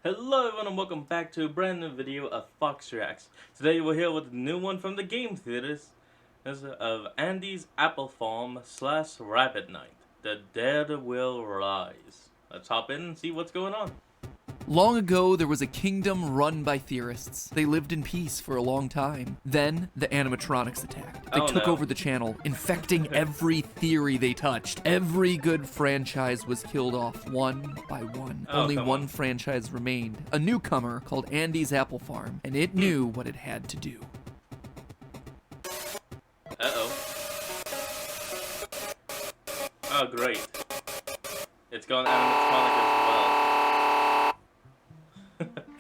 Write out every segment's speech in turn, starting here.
Hello everyone and welcome back to a brand new video of Fox Reacts. Today we're here with a new one from the game theaters of Andy's Apple Farm / Rabbit Night. The Dead Will Rise. Let's hop in and see what's going on. Long ago, there was a kingdom run by theorists. They lived in peace for a long time. Then, the animatronics attacked. They took over the channel, infecting every theory they touched. Every good franchise was killed off one by one. Only one franchise remained, a newcomer called Andy's Apple Farm, and it knew what it had to do. Uh-oh. Oh, great. It's gone animatronic as well.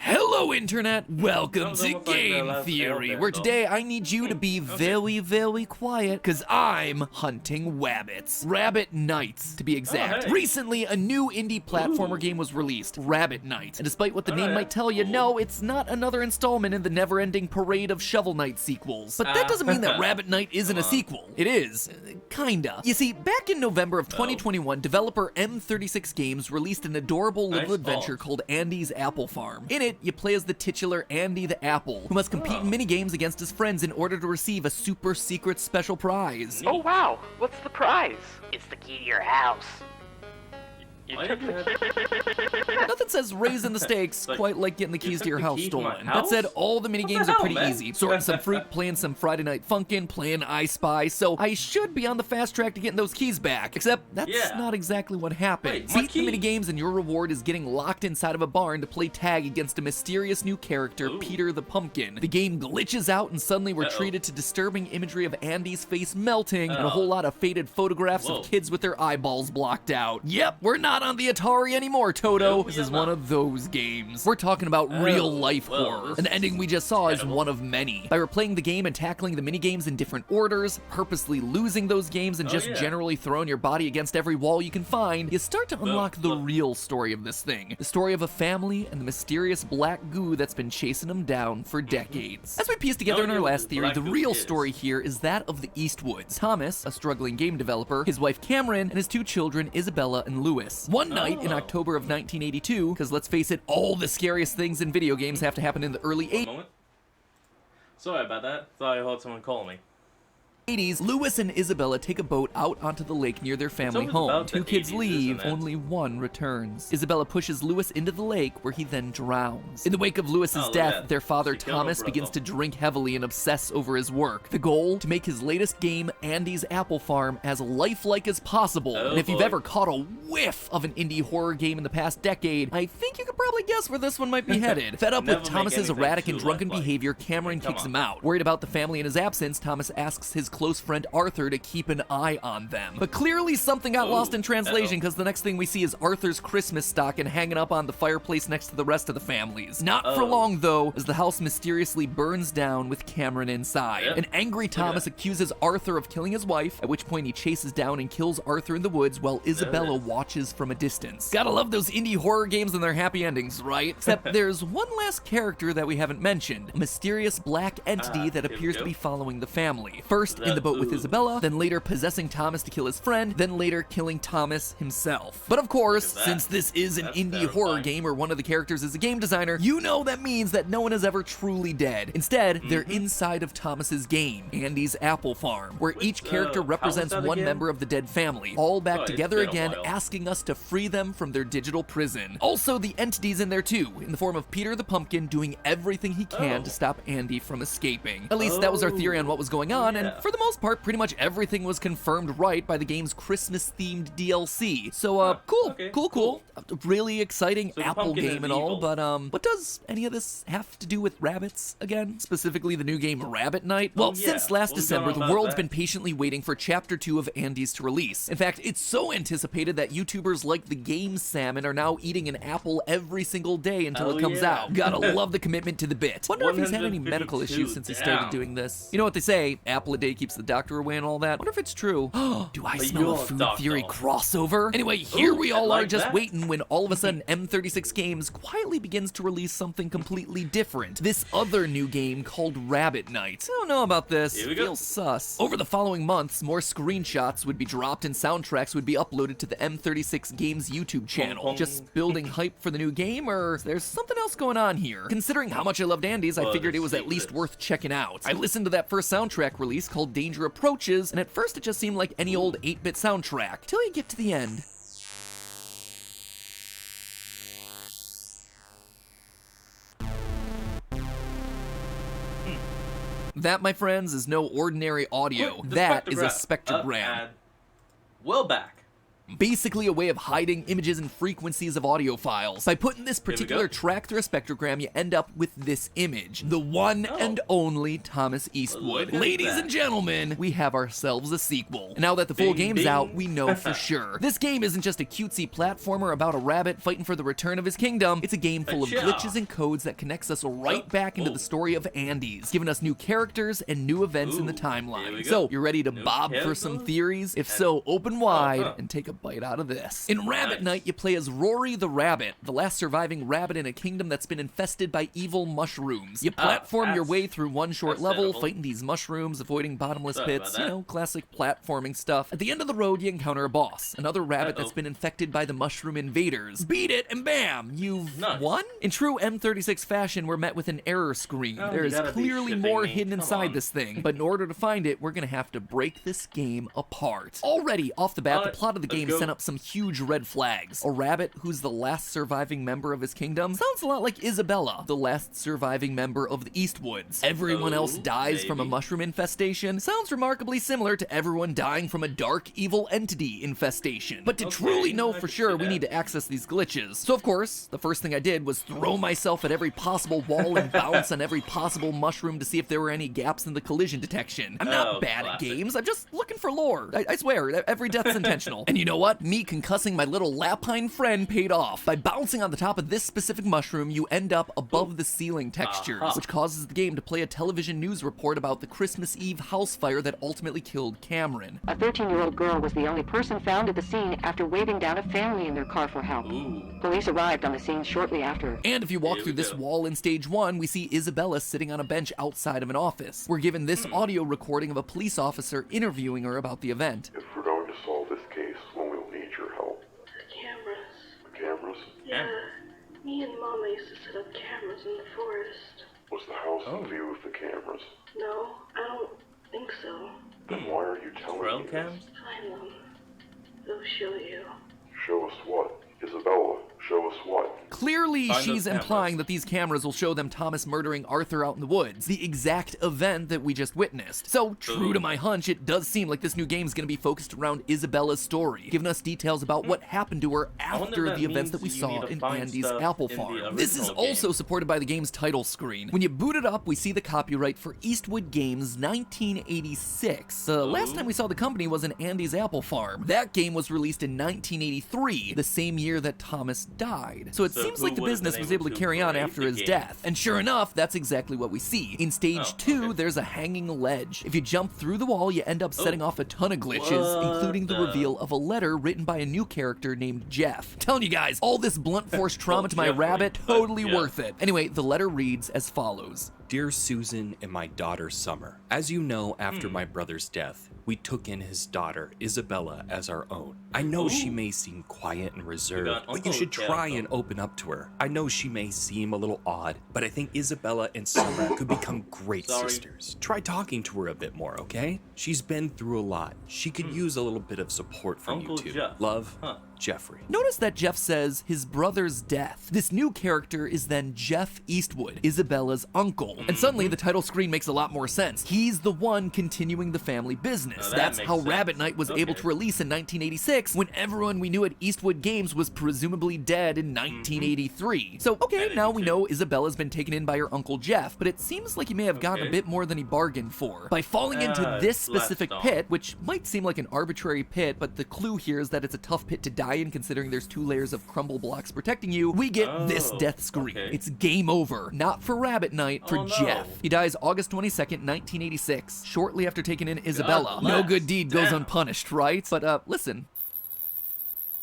Hello Internet, welcome to Game Theory, where today I need you to be very quiet, cause I'm hunting wabbits. Rabbit Nights, to be exact. Recently, a new indie platformer game was released, Rabbit Night. And despite what the name might tell you, no, it's not another installment in the never-ending parade of Shovel Knight sequels. But that doesn't mean that Rabbit Night isn't a sequel. It is. Kinda. You see, back in November of 2021, developer M36 Games released an adorable little adventure called Andy's Apple Farm. In it, you play as the titular Andy the Apple, who must compete in mini-games against his friends in order to receive a super secret special prize. Oh wow, what's the prize? It's the key to your house. Nothing says raising the stakes quite like getting the keys to your house stolen. That said, all the mini-games are pretty easy. Sorting some fruit, playing some Friday Night Funkin', playing I Spy, so I should be on the fast track to getting those keys back. Except, that's not exactly what happened. Beat the mini-games and your reward is getting locked inside of a barn to play tag against a mysterious new character, Peter the Pumpkin. The game glitches out and suddenly we're treated to disturbing imagery of Andy's face melting and a whole lot of faded photographs of kids with their eyeballs blocked out. Yep, we're not on the Atari anymore, Toto. This is one of those games. We're talking about real-life horror. And the ending we just saw is one of many. By replaying the game and tackling the mini-games in different orders, purposely losing those games, and just generally throwing your body against every wall you can find, you start to unlock the real story of this thing. The story of a family and the mysterious black goo that's been chasing them down for decades. As we pieced together in our last theory, the real story here is that of the Eastwoods. Thomas, a struggling game developer, his wife Cameron, and his two children, Isabella and Lewis. One night in October of 1982, because let's face it, all the scariest things in video games have to happen in the early 80s. Sorry about that. Thought I heard someone call me. Lewis and Isabella take a boat out onto the lake near their family home. Two kids leave, only one returns. Isabella pushes Lewis into the lake, where he then drowns. In the wake of Lewis's death, their father Thomas begins to drink heavily and obsess over his work. The goal? To make his latest game, Andy's Apple Farm, as lifelike as possible. And if you've ever caught a whiff of an indie horror game in the past decade, I think you could probably guess where this one might be headed. Fed up with Thomas's erratic and drunken behavior, Cameron kicks him out. Worried about the family in his absence, Thomas asks his close friend Arthur to keep an eye on them. But clearly something got lost in translation, because the next thing we see is Arthur's Christmas stocking hanging up on the fireplace next to the rest of the families. Not for long though, as the house mysteriously burns down with Cameron inside. An angry Thomas accuses Arthur of killing his wife, at which point he chases down and kills Arthur in the woods while Isabella watches from a distance. Gotta love those indie horror games and their happy endings, right? Except there's one last character that we haven't mentioned, a mysterious black entity that appears to be following the family. First in the boat with Isabella, then later possessing Thomas to kill his friend, then later killing Thomas himself. But of course, since this is an indie horror game where one of the characters is a game designer, you know that means that no one is ever truly dead. Instead, they're inside of Thomas's game, Andy's Apple Farm, where each character represents one member of the dead family, all back together again, asking us to free them from their digital prison. Also, the entity's in there too, in the form of Peter the Pumpkin doing everything he can to stop Andy from escaping. At least that was our theory on what was going on, and for the most part, pretty much everything was confirmed right by the game's Christmas-themed DLC. So, cool. Really exciting Apple game and all, but, what does any of this have to do with rabbits again? Specifically the new game Rabbit Night? Well, since last December, the world's been patiently waiting for Chapter 2 of Andy's to release. In fact, it's so anticipated that YouTubers like the Game Salmon are now eating an apple every single day until it comes out. Gotta love the commitment to the bit. Wonder if he's had any medical issues since he started doing this. You know what they say, apple a day keeps the doctor away and all that. Wonder if it's true. Do I smell a food doctor. theory crossover? Anyway, here we all are just that. waiting when all of a sudden M36 Games quietly begins to release something completely different. This other new game called Rabbit Night. I don't know about this. Here we go. Feels sus. Over the following months, more screenshots would be dropped and soundtracks would be uploaded to the M36 Games YouTube channel. Just building hype for the new game, or there's something else going on here? Considering how much I loved Andy's, I figured it was at least worth checking out. I listened to that first soundtrack release called Danger Approaches, and at first it just seemed like any old 8-bit soundtrack, till you get to the end. That, my friends, is no ordinary audio. That is a spectrogram. Well back. Basically a way of hiding images and frequencies of audio files. By putting this particular track through a spectrogram, you end up with this image. The one and only Thomas Eastwood. Ladies and gentlemen, we have ourselves a sequel. And now that the full game's out, we know for sure. This game isn't just a cutesy platformer about a rabbit fighting for the return of his kingdom. It's a game full of glitches and codes that connects us right back into the story of Andy's, giving us new characters and new events in the timeline. So, you ready to bob for some theories? If so, open wide and take a bite out of this. In Rabbit Night, you play as Rory the Rabbit, the last surviving rabbit in a kingdom that's been infested by evil mushrooms. You platform your way through one short level, fighting these mushrooms, avoiding bottomless pits, you know, classic platforming stuff. At the end of the road, you encounter a boss, another rabbit that's been infected by the mushroom invaders. Beat it, and bam, you've won? In true M36 fashion, we're met with an error screen. There is clearly more hidden inside this thing, but in order to find it, we're gonna have to break this game apart. Already, off the bat, the plot of the game sent up some huge red flags. A rabbit who's the last surviving member of his kingdom sounds a lot like Isabella, the last surviving member of the Eastwoods. Everyone else dies from a mushroom infestation. Sounds remarkably similar to everyone dying from a dark, evil entity infestation. But to truly know for sure, we need to access these glitches. So of course, the first thing I did was throw myself at every possible wall and bounce on every possible mushroom to see if there were any gaps in the collision detection. I'm not bad at games, I'm just looking for lore. I swear, every death's intentional. And you know what? Me concussing my little lapine friend paid off. By bouncing on the top of this specific mushroom, you end up above the ceiling textures, which causes the game to play a television news report about the Christmas Eve house fire that ultimately killed Cameron. A 13-year-old girl was the only person found at the scene after waving down a family in their car for help. Police arrived on the scene shortly after. And if you walk through this wall in stage 1, we see Isabella sitting on a bench outside of an office. We're given this audio recording of a police officer interviewing her about the event. If we're going to solve this case, when we'll need your help. Cameras. The cameras? Yeah. Me and Mama used to set up cameras in the forest. Was the house in view of the cameras? No, I don't think so. Then why are you telling me this? Find them. They'll show you. Show us what? Isabella, show us what? Clearly, she's implying that these cameras will show them Thomas murdering Arthur out in the woods, the exact event that we just witnessed. So, true to my hunch, it does seem like this new game is going to be focused around Isabella's story, giving us details about what happened to her after the events that we saw in Andy's apple farm. This is also supported by the game's title screen. When you boot it up, we see the copyright for Eastwood Games 1986. The last time we saw the company was in Andy's apple farm. That game was released in 1983, the same year that Thomas died. So it seems like the business was able to carry on after his death. And sure enough, that's exactly what we see. In stage 2, there's a hanging ledge. If you jump through the wall, you end up setting off a ton of glitches, including the reveal of a letter written by a new character named Jeff. I'm telling you guys, all this blunt force trauma to my rabbit, totally worth it. Anyway, the letter reads as follows. Dear Susan and my daughter Summer, as you know, after my brother's death, we took in his daughter, Isabella, as our own. I know she may seem quiet and reserved, but you should try and open up to her. I know she may seem a little odd, but I think Isabella and Summer could become great sisters. Try talking to her a bit more, okay? She's been through a lot. She could use a little bit of support from you two. Love, Jeffrey. Notice that Jeff says his brother's death. This new character is then Jeff Eastwood, Isabella's uncle. And suddenly the title screen makes a lot more sense. He's the one continuing the family business. That's how Rabbit Night was able to release in 1986 when everyone we knew at Eastwood Games was presumably dead in 1983. So, okay, now we know Isabella's been taken in by her uncle Jeff, but it seems like he may have gotten a bit more than he bargained for. By falling into this specific pit, which might seem like an arbitrary pit, but the clue here is that it's a tough pit to die die, and considering there's 2 layers of crumble blocks protecting you, we get this death screen. Okay. It's game over. Not for Rabbit Night, for Jeff. He dies August 22nd, 1986, shortly after taking in Isabella. No good deed goes unpunished, right? But, listen.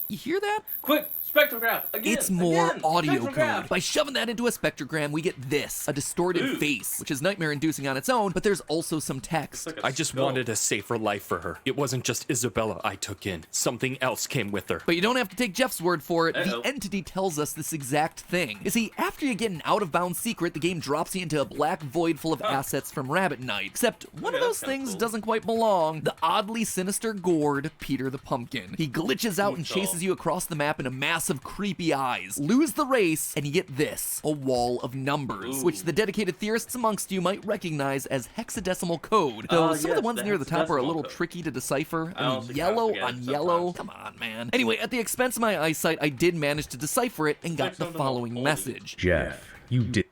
You hear that? Quick! Spectrograph! Again! It's more again. audio Spectrograph. code. By shoving that into a spectrogram, we get this, a distorted face, which is nightmare-inducing on its own, but there's also some text. Like I just wanted a safer life for her. It wasn't just Isabella I took in. Something else came with her. But you don't have to take Jeff's word for it. Uh-oh. The entity tells us this exact thing. You see, after you get an out-of-bounds secret, the game drops you into a black void full of assets from Rabbit Night. Except one of those that's kinda things cool. doesn't quite belong. The oddly sinister gourd, Peter the Pumpkin. He glitches out and chases you across the map in a mass of creepy eyes. Lose the race, and you get this, a wall of numbers, which the dedicated theorists amongst you might recognize as hexadecimal code. Though some of the yes, ones the near the top are a hexadecimal little code. tricky to decipher. I I mean, also yellow kinda forget on it yellow. sometimes. Come on, man. Anyway, at the expense of my eyesight, I did manage to decipher it and got the something following old. message. Jeff, you did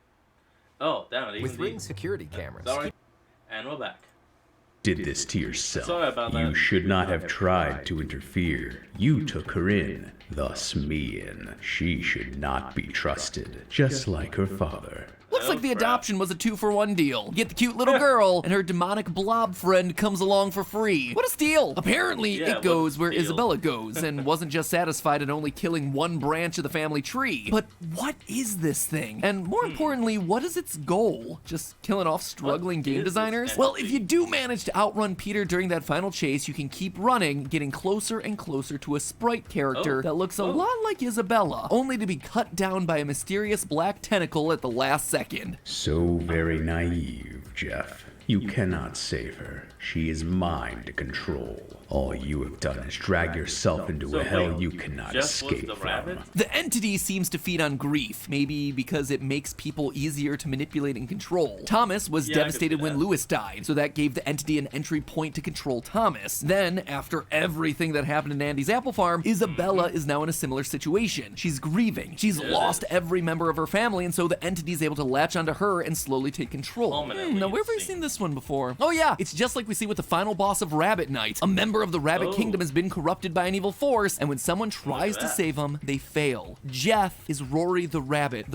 Oh, damn it. With Ring security cameras. Sorry. And we're back. this to yourself. Sorry about You that. should not have tried to interfere. You took her in, thus me in. She should not be trusted, just like her father. Looks like the crap. adoption was a 2-for-1 deal. You get the cute little girl, and her demonic blob friend comes along for free. What a steal! Apparently, Yeah, it goes what a where steal. Isabella goes, and wasn't just satisfied in only killing one branch of the family tree. But what is this thing? And more importantly, what is its goal? Just killing off struggling What game is this designers? Well, if entity? you do manage to outrun Peter during that final chase, you can keep running, getting closer and closer to a sprite character that looks a lot like Isabella, only to be cut down by a mysterious black tentacle at the last second. So very naive, Jeff. You cannot save her. She is mine to control. All you have done is drag yourself into So a hell wait, you cannot Jeff was escape the from. rabbit? The entity seems to feed on grief, maybe because it makes people easier to manipulate and control. Thomas was Yeah, I could devastated see when that. Lewis died, so that gave the entity an entry point to control Thomas. Then, after everything that happened in Andy's apple farm, Isabella is now in a similar situation. She's grieving. She's lost every member of her family, and so the entity is able to latch onto her and slowly take control. Culminately, Now, where have we it seen this one before? Oh yeah, it's just like we see with the final boss of Rabbit Night. A member of the Rabbit Kingdom has been corrupted by an evil force, and when someone tries to that. save him, they fail. Jeff is Rory the Rabbit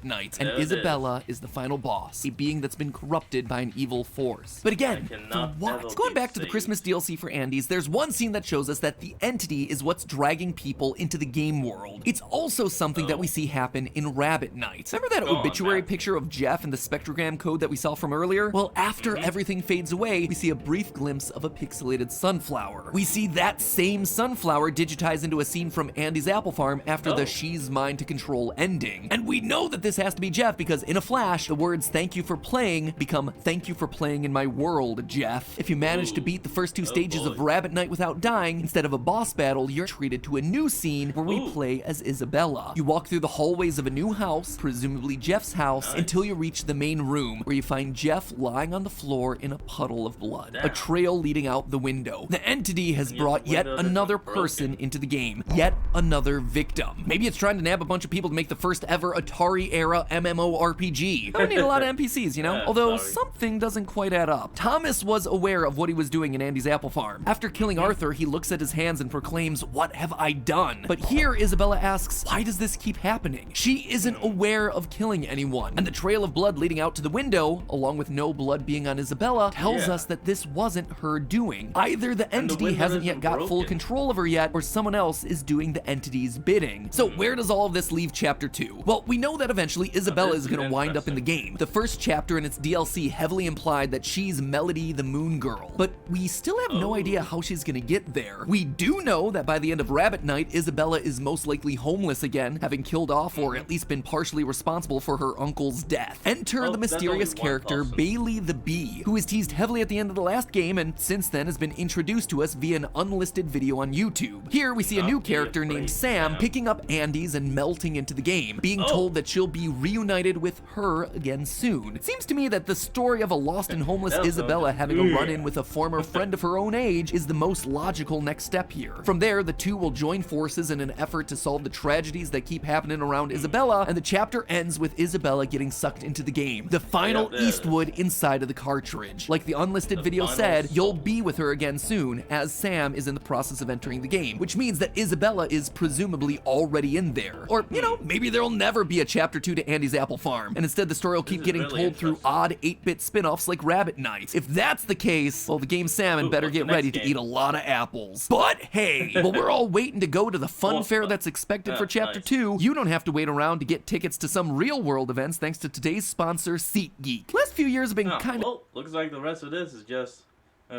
Knight, and There it Isabella is the final boss, a being that's been corrupted by an evil force. But again, I for cannot ever what? Going be back to the saved. Christmas DLC for Andy's, there's one scene that shows us that the entity is what's dragging people into the game world. It's also something that we see happen in Rabbit Night. Remember that Go on, obituary Matt. picture of Jeff and the spectrogram code that we saw from earlier? Well, after everything fades away, we see a brief glimpse of a pixelated sunflower. We see that same sunflower digitized into a scene from Andy's apple farm after the she's mine to control ending. And we know that this has to be Jeff because in a flash, the words "thank you for playing" become "thank you for playing in my world, Jeff." If you manage to beat the first 2 stages of boy. Rabbit Night without dying, instead of a boss battle, you're treated to a new scene where we play as Isabella. You walk through the hallways of a new house, presumably Jeff's house, until you reach the main room, where you find Jeff lying on the floor in a puddle of blood. A trail leading out the window. The entity has brought yet window that's another broken. person into the game. Yet another victim. Maybe it's trying to nab a bunch of people to make the first ever Atari-era MMORPG. I would need a lot of NPCs, you know? Yeah, Although sorry. something doesn't quite add up. Thomas was aware of what he was doing in Andy's apple farm. After killing Arthur, he looks at his hands and proclaims, "What have I done?" But here, Isabella asks, why does this keep happening? She isn't aware of killing anyone. And the trail of blood leading out to the window, along with no blood being on Isabella, tells us that this wasn't her doing. Either the entity window hasn't yet isn't got full broken. control of her yet, or someone else is doing the entity's bidding. So where does all of this leave chapter 2? Well, we know that eventually Isabella this is is going to wind up in the game. The first chapter in its DLC heavily implied that she's Melody the Moon Girl, but we still have no idea how she's going to get there. We do know that by the end of Rabbit Night, Isabella is most likely homeless again, having killed off or at least been partially responsible for her uncle's death. Enter Well, the that's mysterious only one character person. Bailey the Bee, who was teased heavily at the end of the last game and since then has been introduced to us via an unlisted video on YouTube. Here we see a new Not be character afraid, named Sam Sam. picking up Andy's and melting into the game, being told that she'll be reunited with her again soon. It seems to me that the story of a lost and homeless That sounds Isabella having a good. run-in with a former friend of her own age is the most logical next step here. From there, the two will join forces in an effort to solve the tragedies that keep happening around Isabella, and the chapter ends with Isabella getting sucked into the game. The final Yeah, Eastwood inside of the cartridge. Like the unlisted video said, you'll be with her again soon, as Sam is in the process of entering the game, which means that Isabella is presumably already in there. Or, you know, maybe there'll never be a chapter 2 to Andy's Apple Farm, and instead the story will keep getting told through odd 8-bit spin-offs like Rabbit Night. If that's the case, well, the game Salmon better get ready to eat a lot of apples. But hey, while we're all waiting to go to the fun fair that's expected for chapter 2, you don't have to wait around to get tickets to some real-world events thanks to today's sponsor, SeatGeek. Last few years have been kind of... Well, looks like the rest of this is just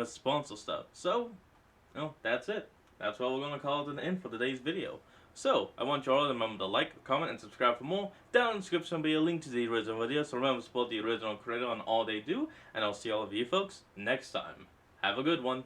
sponsor stuff. So, no, that's it. That's what we're going to call it an end for today's video. So, I want you all to remember to like, comment, and subscribe for more. Down in the description will be a link to the original video, so remember to support the original creator on all they do, and I'll see all of you folks next time. Have a good one.